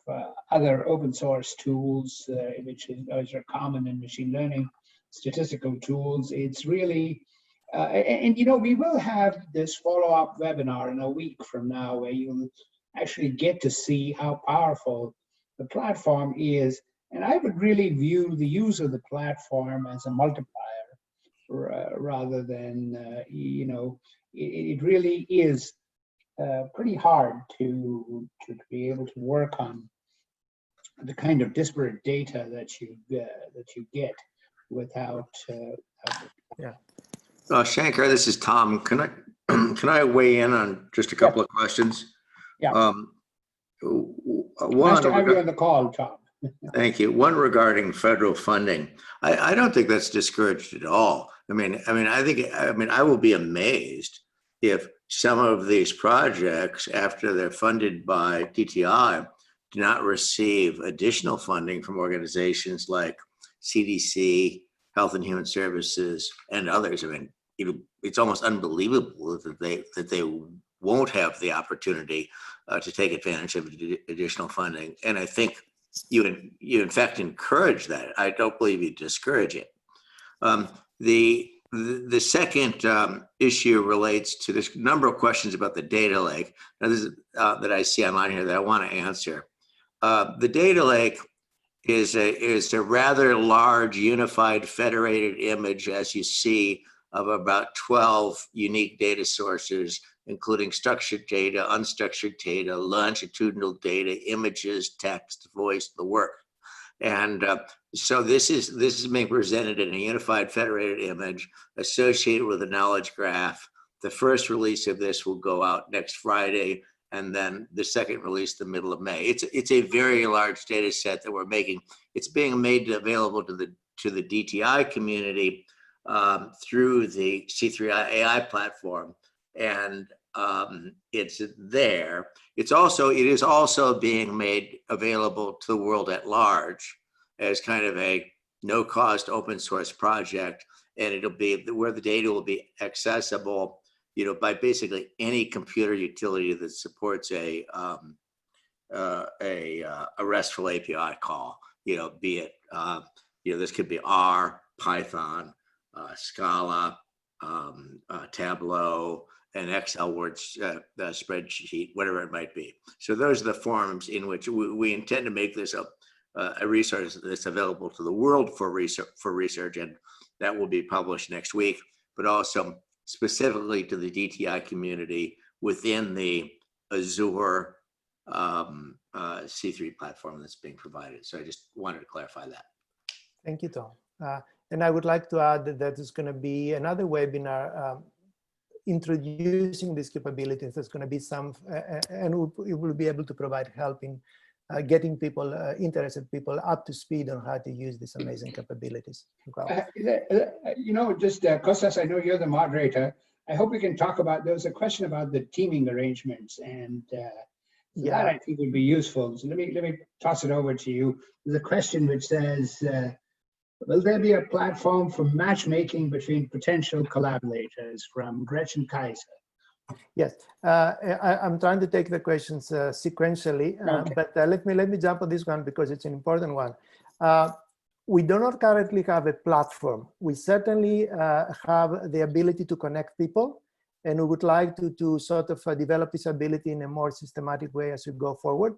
other open source tools, which are common in machine learning, statistical tools. It's really, and you know, we will have this follow-up webinar in a week from now where you'll actually get to see how powerful the platform is. And I would really view the use of the platform as a multiplier rather than, you know, it really is pretty hard to be able to work on the kind of disparate data that you get without. Yeah. Shankar, this is Tom. Can I weigh in on just a couple of questions? Yeah. One, nice to have you on the call, Tom. Thank you. One regarding federal funding. I don't think that's discouraged at all. I mean, I will be amazed if some of these projects, after they're funded by DTI, do not receive additional funding from organizations like CDC, Health and Human Services, and others. I mean, it's almost unbelievable that they won't have the opportunity to take advantage of additional funding. And I think you in fact encourage that. I don't believe you discourage it. The second issue relates to this number of questions about the data lake. Now, this is, that I see online here that I want to answer. The data lake is a rather large unified federated image, as you see, of about 12 unique data sources, including structured data, unstructured data, longitudinal data, images, text, voice, the work. And so this is being presented in a unified federated image associated with a knowledge graph. The first release of this will go out next Friday, and then the second release the middle of May. It's a very large data set that we're making. It's being made available to the DTI community through the C3AI platform, and it's there. It is also being made available to the world at large as kind of a no-cost open source project, and it'll be where the data will be accessible, you know, by basically any computer utility that supports a RESTful API call. You know, be it you know, this could be R, Python, Scala, Tableau, an Excel word spreadsheet, whatever it might be. So those are the forms in which we intend to make this a resource that's available to the world for research, and that will be published next week, but also specifically to the DTI community within the Azure C3 platform that's being provided. So I just wanted to clarify that. Thank you, Tom. And I would like to add that there's going to be another webinar introducing these capabilities. There's going to be some, and we will be able to provide help in getting people, interested people, up to speed on how to use these amazing capabilities. You know, just Kostas, I know you're the moderator. I hope we can talk about, there was a question about the teaming arrangements, and so that I think would be useful. So let me toss it over to you. There's a question which says, Will there be a platform for matchmaking between potential collaborators? From Gretchen Kaiser. Yes, I'm trying to take the questions sequentially, Okay. but let me jump on this one because it's an important one. We do not currently have a platform. We certainly have the ability to connect people, and we would like to sort of develop this ability in a more systematic way as we go forward.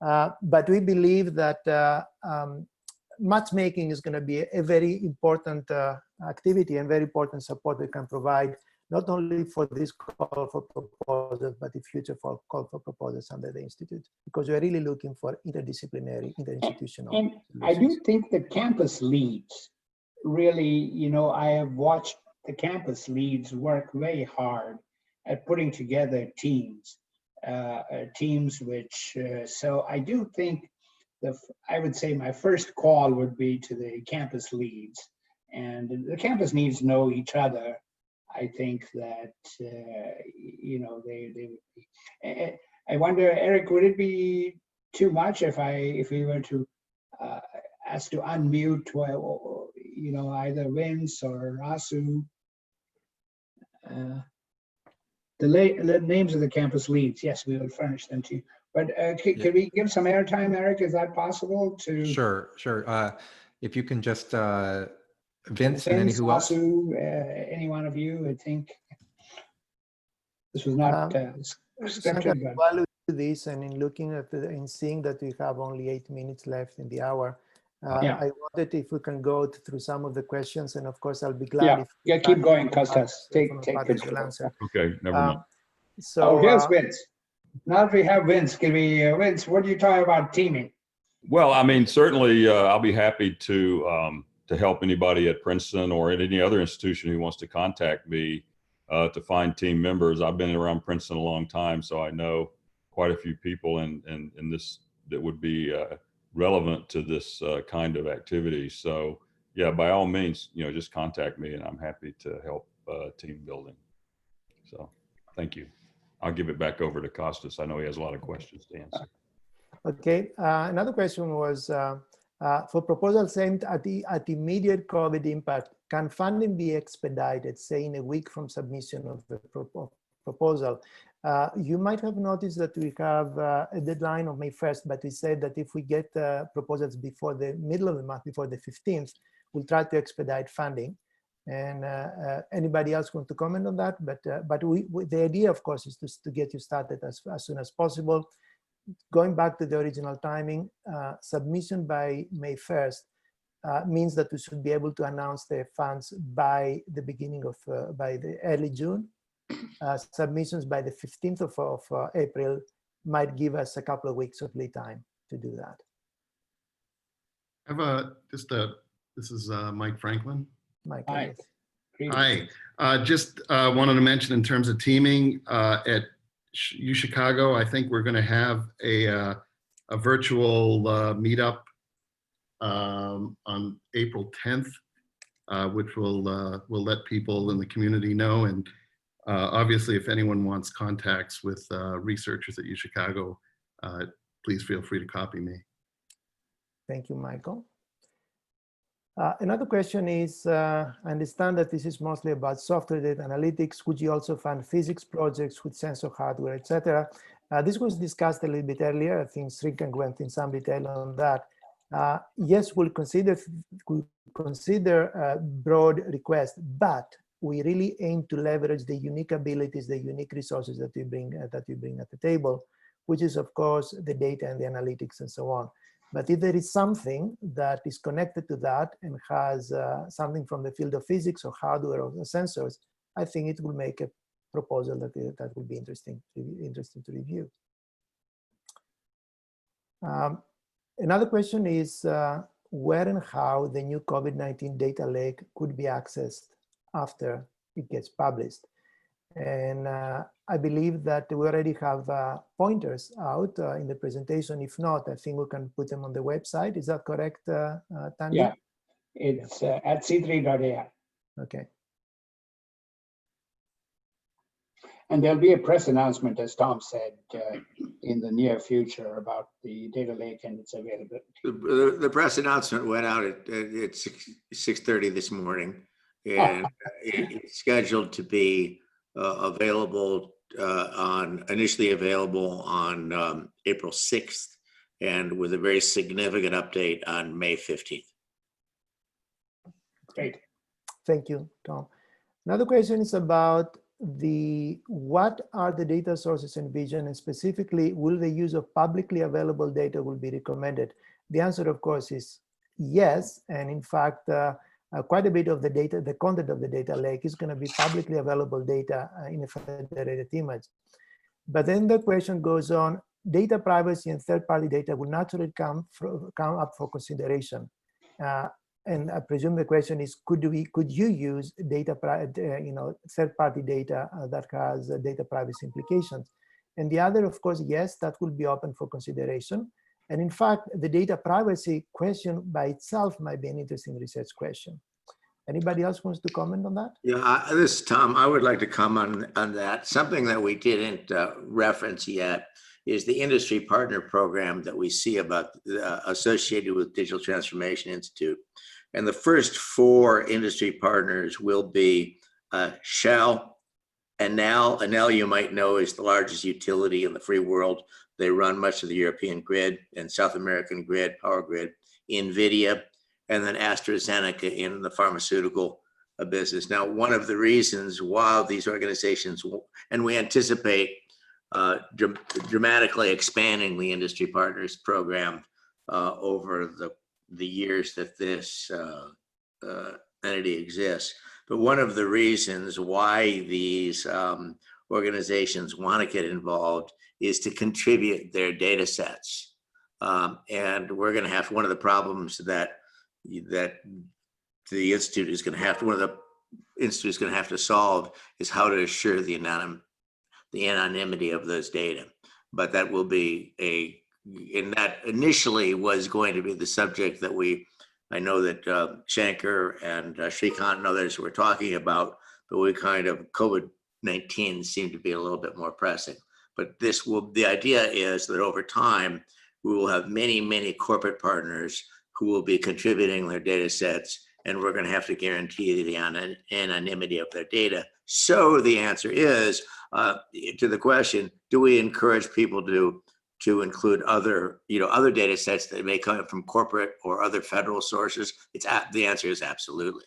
But we believe that matchmaking is going to be a very important activity and very important support we can provide, not only for this call for proposals, but the future call for proposals under the Institute, because we're really looking for interdisciplinary, interinstitutional. And I do think the campus leads really, you know, I have watched the campus leads work very hard at putting together teams, which, so I do think I would say my first call would be to the campus leads, and the campus leads know each other. I think that, you know, I wonder, Eric, would it be too much if we were to ask to unmute, you know, either Vince or Rasu? The names of the campus leads, yes, we will furnish them to you. But could we give some airtime, Eric? Is that possible? Sure. If you can just Vince and any who else? Rasu, any one of you, I think. This was not scripted, but while we do this, and in looking at and seeing that we have only 8 minutes left in the hour, I wondered if we can go through some of the questions, and of course I'll be glad if keep going, Costas. Take will answer. Okay, never mind. So here's Vince. Now that we have Vince, can we, Vince, what do you talk about teaming? Well, I mean, certainly I'll be happy to help anybody at Princeton or at any other institution who wants to contact me to find team members. I've been around Princeton a long time, so I know quite a few people in this that would be relevant to this kind of activity. So yeah, by all means, you know, just contact me and I'm happy to help team building. So thank you. I'll give it back over to Costas. I know he has a lot of questions to answer. Okay, another question was, for proposals aimed at the immediate COVID impact, can funding be expedited, say in a week from submission of the proposal? You might have noticed that we have a deadline of May 1st, but we said that if we get proposals before the middle of the month, before the 15th, we'll try to expedite funding. And anybody else want to comment on that? But the idea, of course, is to get you started as soon as possible. Going back to the original timing, submission by May 1st means that we should be able to announce the funds by the beginning of, by the early June. Submissions by the 15th of April might give us a couple of weeks of lead time to do that. I have this is Mike Franklin. Mike, Hi. Hi, just wanted to mention in terms of teaming at UChicago, I think we're going to have a virtual meetup on April 10th, which will let people in the community know. And obviously, if anyone wants contacts with researchers at UChicago, please feel free to copy me. Thank you, Michael. Another question is, I understand that this is mostly about software data analytics. Would you also fund physics projects with sensor hardware, etc.? This was discussed a little bit earlier. I think Srikanth went in some detail on that. Yes, we'll consider broad requests, but we really aim to leverage the unique abilities, the unique resources that we bring at the table, which is, of course, the data and the analytics and so on. But if there is something that is connected to that and has something from the field of physics or hardware or sensors, I think it will make a proposal that will be interesting to review. Another question is where and how the new COVID-19 data lake could be accessed after it gets published. And I believe that we already have pointers out in the presentation. If not, I think we can put them on the website. Is that correct, Tanvi? Yeah, it's at C3DTI. Okay. And there'll be a press announcement, as Tom said, in the near future about the data lake and its availability. The press announcement went out at 6:30 this morning, and it's scheduled to be available initially available on April 6th, and with a very significant update on May 15th. Great. Thank you, Tom. Another question is about what are the data sources envisioned, and specifically, will the use of publicly available data will be recommended? The answer, of course, is yes. And in fact, quite a bit of the data, the content of the data lake is going to be publicly available data in a federated image. But then the question goes on, data privacy and third-party data will naturally come up for consideration. And I presume the question is, could you use data, third-party data that has data privacy implications? And the other, of course, yes, that will be open for consideration. And in fact, the data privacy question by itself might be an interesting research question. Anybody else wants to comment on that? Yeah, this is Tom. I would like to comment on that. Something that we didn't reference yet is the industry partner program that we see about associated with Digital Transformation Institute. And the first 4 industry partners will be Shell. Enel, you might know, is the largest utility in the free world. They run much of the European grid and South American grid, power grid. NVIDIA, and then AstraZeneca in the pharmaceutical business. Now, one of the reasons why these organizations, and we anticipate dramatically expanding the industry partners program over the years that this entity exists. But one of the reasons why these organizations want to get involved is to contribute their data sets. And we're going to have, one of the problems that the Institute is going to have to, one of the Institute is going to have to solve is how to assure the anonymity of those data. But that will be and that initially was going to be the subject that I know that Shankar and Shrikant and others were talking about, but COVID-19 seemed to be a little bit more pressing. But the idea is that over time, we will have many, many corporate partners who will be contributing their data sets, and we're going to have to guarantee the anonymity of their data. So the answer is, to the question, do we encourage people to include other data sets that may come from corporate or other federal sources? The answer is absolutely.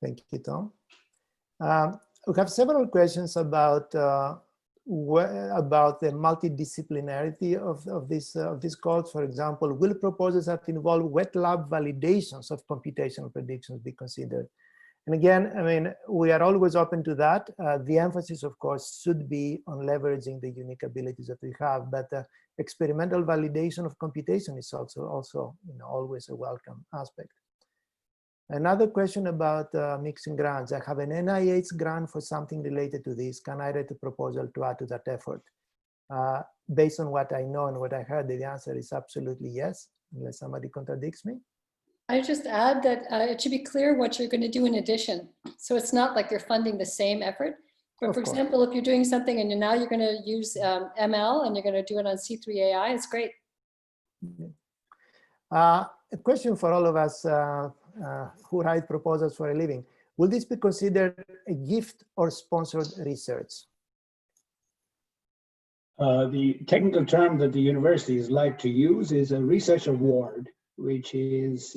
Thank you, Tom. We have several questions about the multidisciplinarity of this code. For example, will proposals that involve wet lab validations of computational predictions be considered? And again, I mean, we are always open to that. The emphasis, of course, should be on leveraging the unique abilities that we have, but experimental validation of computation is also always a welcome aspect. Another question about mixing grants. I have an NIH grant for something related to this. Can I write a proposal to add to that effort? Based on what I know and what I heard, the answer is absolutely yes, unless somebody contradicts me. I just add that it should be clear what you're going to do in addition. So it's not like you're funding the same effort. But for example, if you're doing something and now you're going to use ML and you're going to do it on C3AI, it's great. A question for all of us who write proposals for a living. Will this be considered a gift or sponsored research? The technical term that the universities like to use is a research award, which is,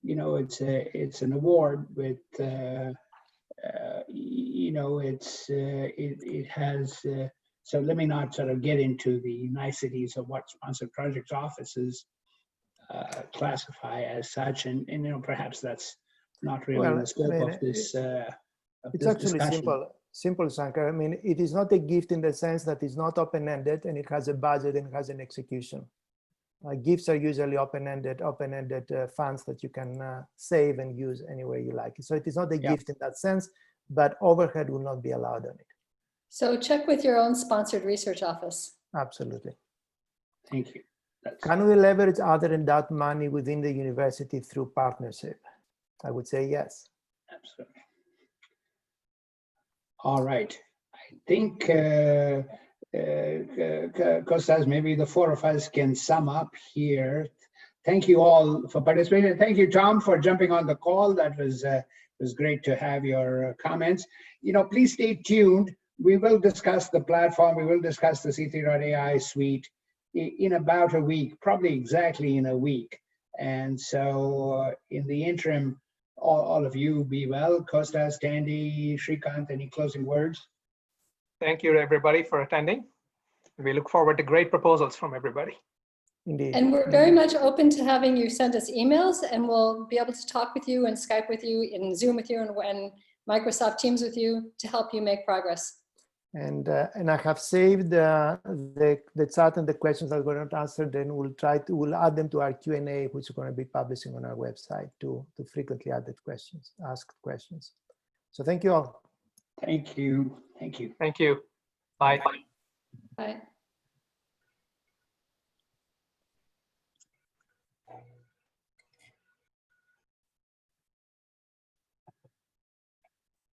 it's an award with, it has, so let me not sort of get into the niceties of what sponsored project offices classify as such, and perhaps that's not really the scope of this. It's actually simple, Shankar. I mean, it is not a gift in the sense that it's not open-ended and it has a budget and it has an execution. Gifts are usually open-ended funds that you can save and use any way you like. So it is not a gift in that sense, but overhead will not be allowed on it. So check with your own sponsored research office. Absolutely. Thank you. Can we leverage other endowed money within the university through partnership? I would say yes. Absolutely. All right. I think, Kostas, maybe the four of us can sum up here. Thank you all for participating. Thank you, Tom, for jumping on the call. That was great to have your comments. Please stay tuned. We will discuss the platform. We will discuss the C3.ai suite in about a week, probably exactly in a week. And so in the interim, all of you be well. Kostas, Tandy, Shrikant, any closing words? Thank you, everybody, for attending. We look forward to great proposals from everybody. Indeed. And we're very much open to having you send us emails, and we'll be able to talk with you and Skype with you and Zoom with you and Microsoft Teams with you to help you make progress. And I have saved the chat and the questions that were not answered. Then we'll add them to our Q&A, which is going to be publishing on our website to frequently asked questions. So thank you all. Thank you. Thank you. Thank you. Bye. Bye.